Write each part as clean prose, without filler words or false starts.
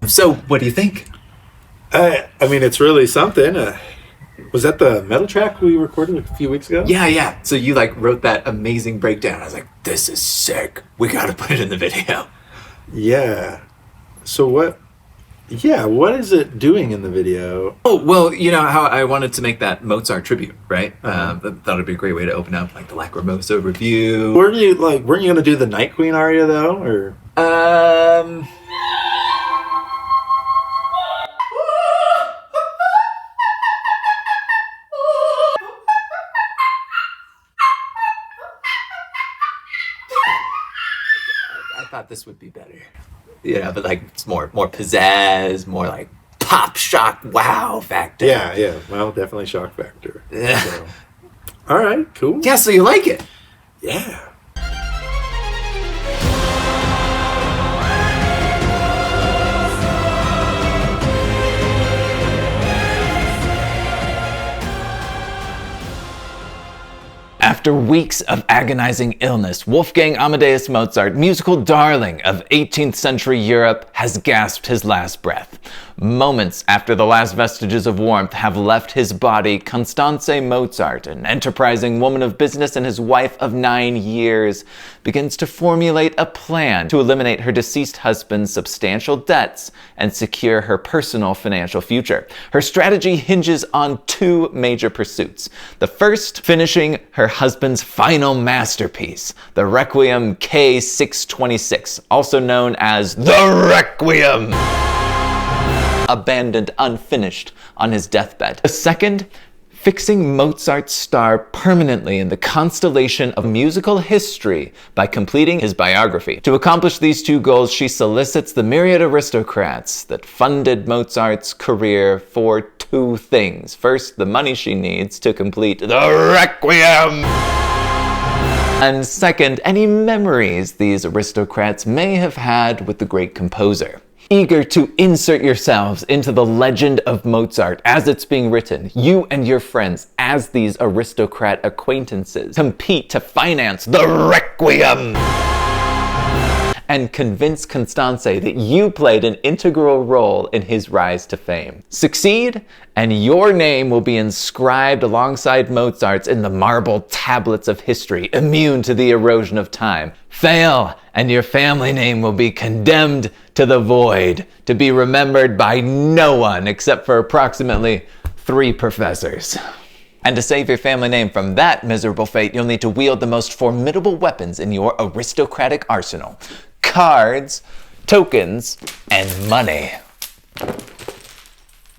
So, what do you think? I mean, it's really something. Was that the metal track we recorded a few weeks ago? Yeah. So you like wrote that amazing breakdown. I was like, this is sick. We gotta put it in the video. Yeah. So what is it doing in the video? Oh, well, you know how I wanted to make that Mozart tribute, right? That would be a great way to open up like the Lacrimosa review. Weren't you gonna do the Night Queen aria though, or? I thought this would be better. Yeah, but like it's more pizzazz, more like pop shock wow factor. Yeah. Well, definitely shock factor. Yeah. So. All right, cool. Yeah, so you like it? Yeah. After weeks of agonizing illness, Wolfgang Amadeus Mozart, musical darling of 18th century Europe, has gasped his last breath. Moments after the last vestiges of warmth have left his body, Constanze Mozart, an enterprising woman of business and his wife of 9 years, begins to formulate a plan to eliminate her deceased husband's substantial debts and secure her personal financial future. Her strategy hinges on two major pursuits. The first, finishing her husband's final masterpiece, the Requiem K626, also known as the Requiem, abandoned unfinished on his deathbed. The second, fixing Mozart's star permanently in the constellation of musical history by completing his biography. To accomplish these two goals, she solicits the myriad aristocrats that funded Mozart's career for two things. First, the money she needs to complete the Requiem. And second, any memories these aristocrats may have had with the great composer. Eager to insert yourselves into the legend of Mozart as it's being written, you and your friends, as these aristocrat acquaintances, compete to finance the Requiem and convince Constanze that you played an integral role in his rise to fame. Succeed, and your name will be inscribed alongside Mozart's in the marble tablets of history, immune to the erosion of time. Fail, and your family name will be condemned to the void, to be remembered by no one except for approximately 3 professors. And to save your family name from that miserable fate, you'll need to wield the most formidable weapons in your aristocratic arsenal: cards, tokens, and money.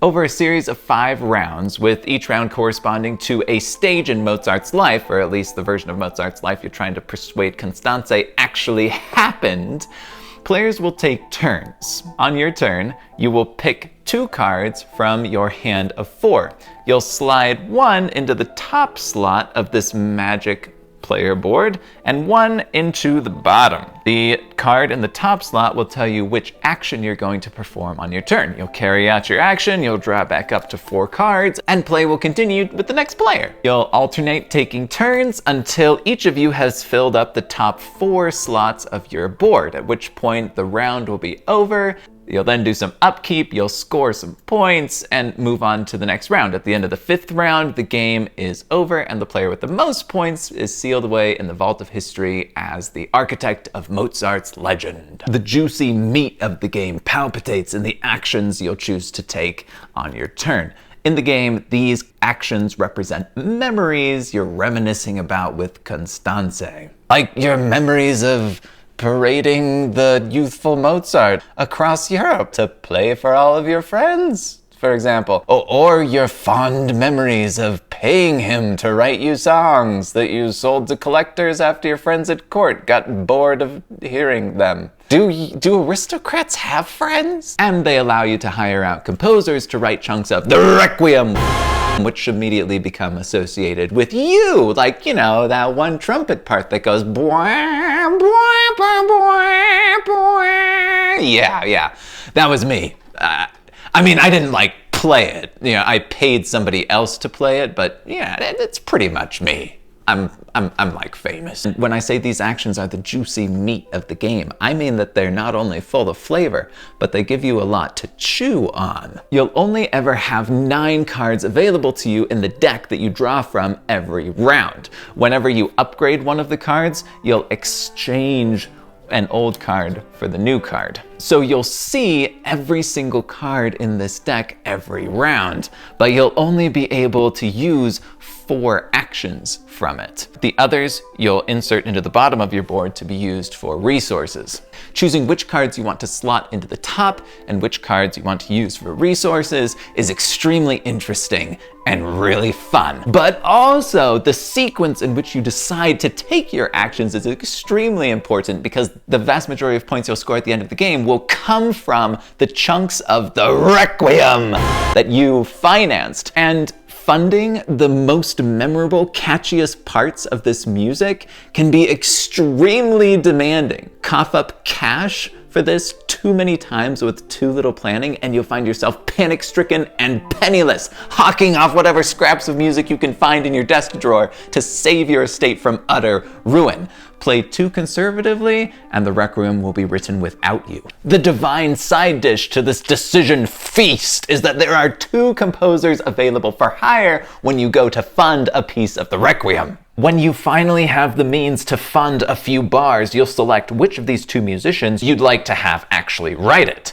Over a series of 5 rounds, with each round corresponding to a stage in Mozart's life, or at least the version of Mozart's life you're trying to persuade Constanze actually happened, players will take turns. On your turn, you will pick 2 cards from your hand of 4. You'll slide 1 into the top slot of this magic player board and 1 into the bottom. The card in the top slot will tell you which action you're going to perform on your turn. You'll carry out your action, you'll draw back up to 4 cards, and play will continue with the next player. You'll alternate taking turns until each of you has filled up the top 4 slots of your board, at which point the round will be over. You'll then do some upkeep, you'll score some points, and move on to the next round. At the end of the 5th round, the game is over, and the player with the most points is sealed away in the vault of history as the architect of Mozart's legend. The juicy meat of the game palpitates in the actions you'll choose to take on your turn. In the game, these actions represent memories you're reminiscing about with Constanze. Like your memories of parading the youthful Mozart across Europe to play for all of your friends, for example. Or your fond memories of paying him to write you songs that you sold to collectors after your friends at court got bored of hearing them. Do aristocrats have friends? And they allow you to hire out composers to write chunks of the Requiem, which immediately become associated with you. Like, you know, that one trumpet part that goes bwah, bwah, bwah, bwah. Yeah, that was me. I mean, I didn't like play it. You know, I paid somebody else to play it, but yeah, it's pretty much me. I'm like famous. When I say these actions are the juicy meat of the game, I mean that they're not only full of flavor, but they give you a lot to chew on. You'll only ever have 9 cards available to you in the deck that you draw from every round. Whenever you upgrade one of the cards, you'll exchange an old card for the new card. So you'll see every single card in this deck every round, but you'll only be able to use 4 actions from it. The others you'll insert into the bottom of your board to be used for resources. Choosing which cards you want to slot into the top and which cards you want to use for resources is extremely interesting and really fun. But also, the sequence in which you decide to take your actions is extremely important, because the vast majority of points you'll score at the end of the game will come from the chunks of the Requiem that you financed. And funding the most memorable, catchiest parts of this music can be extremely demanding. Cough up cash for this too many times with too little planning, and you'll find yourself panic-stricken and penniless, hawking off whatever scraps of music you can find in your desk drawer to save your estate from utter ruin. Play too conservatively, and the Requiem will be written without you. The divine side dish to this decision feast is that there are 2 composers available for hire when you go to fund a piece of the Requiem. When you finally have the means to fund a few bars, you'll select which of these 2 musicians you'd like to have actually write it.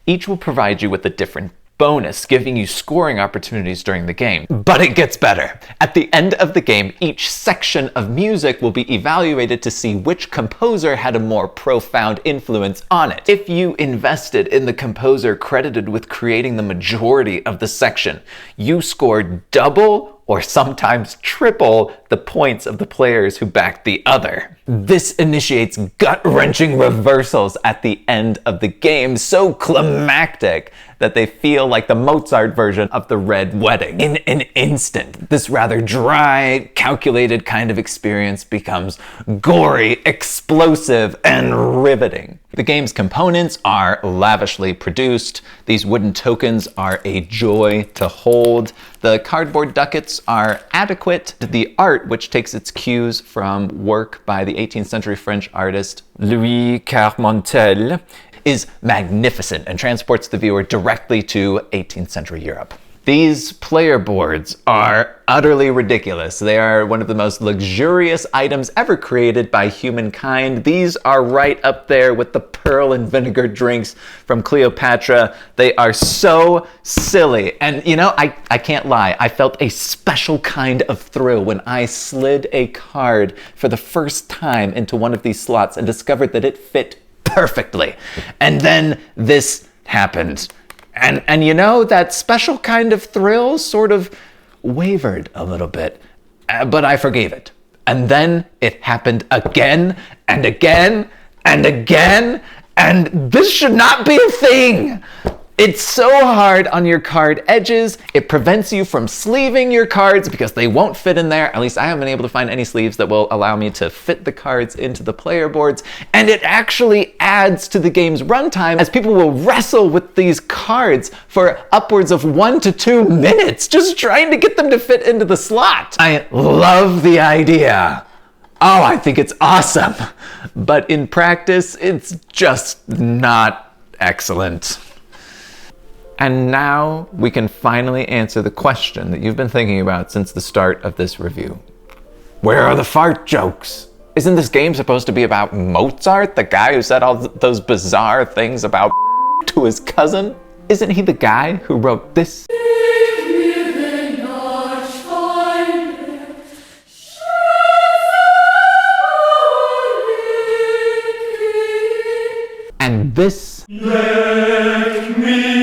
Each will provide you with a different bonus, giving you scoring opportunities during the game. But it gets better. At the end of the game, each section of music will be evaluated to see which composer had a more profound influence on it. If you invested in the composer credited with creating the majority of the section, you scored double or sometimes triple the points of the players who backed the other. This initiates gut-wrenching reversals at the end of the game, so climactic that they feel like the Mozart version of the Red Wedding. In an instant, this rather dry, calculated kind of experience becomes gory, explosive, and riveting. The game's components are lavishly produced. These wooden tokens are a joy to hold. The cardboard ducats are adequate. The art, which takes its cues from work by the 18th century French artist Louis Carmontel, is magnificent and transports the viewer directly to 18th century Europe. These player boards are utterly ridiculous. They are one of the most luxurious items ever created by humankind. These are right up there with the pearl and vinegar drinks from Cleopatra. They are so silly. And you know, I can't lie. I felt a special kind of thrill when I slid a card for the first time into one of these slots and discovered that it fit perfectly. And then this happened. And you know, that special kind of thrill sort of wavered a little bit, but I forgave it. And then it happened again and again and again, and this should not be a thing. It's so hard on your card edges. It prevents you from sleeving your cards because they won't fit in there. At least I haven't been able to find any sleeves that will allow me to fit the cards into the player boards. And it actually adds to the game's runtime, as people will wrestle with these cards for upwards of 1 to 2 minutes, just trying to get them to fit into the slot. I love the idea. Oh, I think it's awesome. But in practice, it's just not excellent. And now we can finally answer the question that you've been thinking about since the start of this review. Where are the fart jokes? Isn't this game supposed to be about Mozart, the guy who said all those bizarre things about to his cousin? Isn't he the guy who wrote this? And this? Let me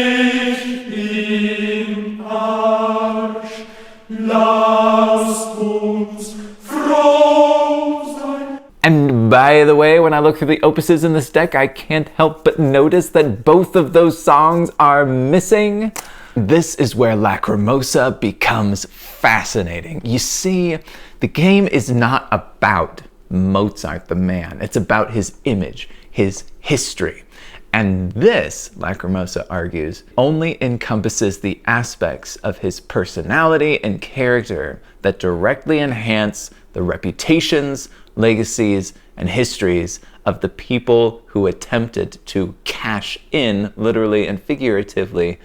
in Arsch, lass uns froh sein. And by the way, when I look through the opuses in this deck, I can't help but notice that both of those songs are missing. This is where Lacrimosa becomes fascinating. You see, the game is not about Mozart the man. It's about his image, his history. And this, Lacrimosa argues, only encompasses the aspects of his personality and character that directly enhance the reputations, legacies, and histories of the people who attempted to cash in, literally and figuratively,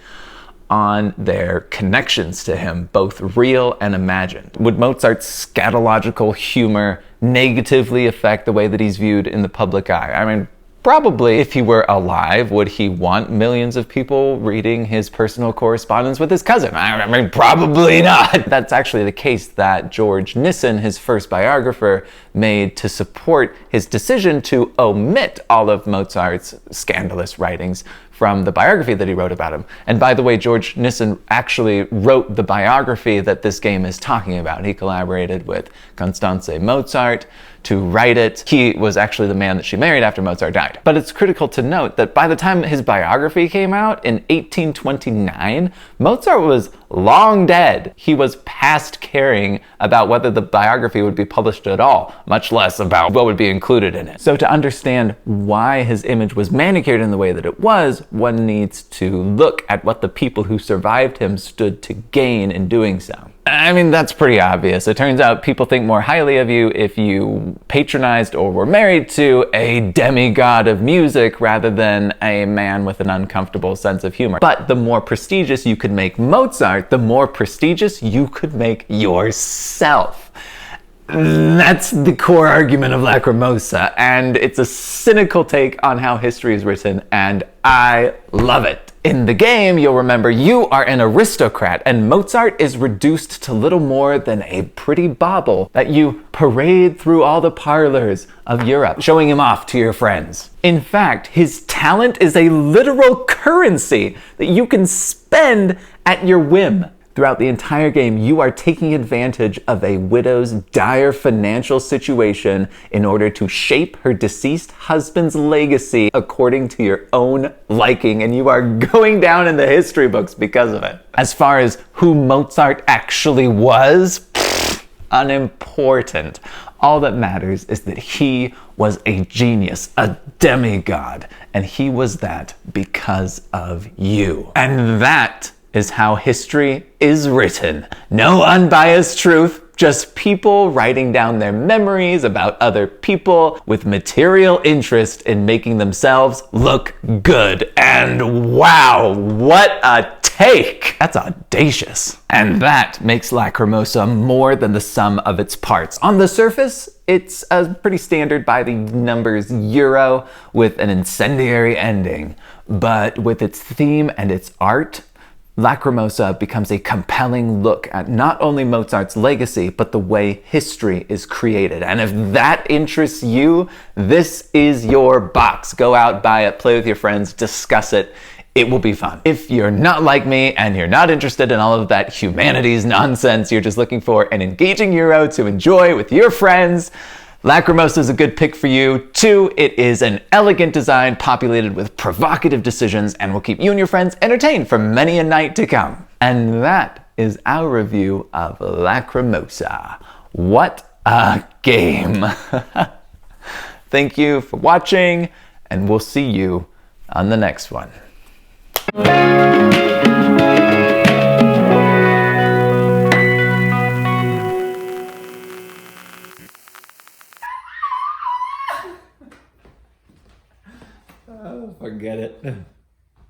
on their connections to him, both real and imagined. Would Mozart's scatological humor negatively affect the way that he's viewed in the public eye? I mean, probably. If he were alive, would he want millions of people reading his personal correspondence with his cousin? I mean, probably not. That's actually the case that George Nissen, his first biographer, made to support his decision to omit all of Mozart's scandalous writings from the biography that he wrote about him. And by the way, George Nissen actually wrote the biography that this game is talking about. He collaborated with Constanze Mozart to write it. He was actually the man that she married after Mozart died. But it's critical to note that by the time his biography came out in 1829, Mozart was long dead. He was past caring about whether the biography would be published at all, much less about what would be included in it. So to understand why his image was manicured in the way that it was, one needs to look at what the people who survived him stood to gain in doing so. I mean, that's pretty obvious. It turns out people think more highly of you if you patronized or were married to a demigod of music rather than a man with an uncomfortable sense of humor. But the more prestigious you could make Mozart, the more prestigious you could make yourself. That's the core argument of Lacrimosa, and it's a cynical take on how history is written, and I love it. In the game, you'll remember you are an aristocrat, and Mozart is reduced to little more than a pretty bauble that you parade through all the parlors of Europe, showing him off to your friends. In fact, his talent is a literal currency that you can spend at your whim. Throughout the entire game, you are taking advantage of a widow's dire financial situation in order to shape her deceased husband's legacy according to your own liking, and you are going down in the history books because of it. As far as who Mozart actually was, unimportant. All that matters is that he was a genius, a demigod, and he was that because of you. And that is how history is written. No unbiased truth, just people writing down their memories about other people with material interest in making themselves look good. And wow, what a take! That's audacious. And that makes Lacrimosa more than the sum of its parts. On the surface, it's a pretty standard by the numbers Euro with an incendiary ending. But with its theme and its art, Lacrimosa becomes a compelling look at not only Mozart's legacy, but the way history is created. And if that interests you, this is your box. Go out, buy it, play with your friends, discuss it. It will be fun. If you're not like me and you're not interested in all of that humanities nonsense, you're just looking for an engaging Euro to enjoy with your friends, Lacrimosa is a good pick for you. 2, it is an elegant design populated with provocative decisions and will keep you and your friends entertained for many a night to come. And that is our review of Lacrimosa. What a game! Thank you for watching, and we'll see you on the next one. Forget it.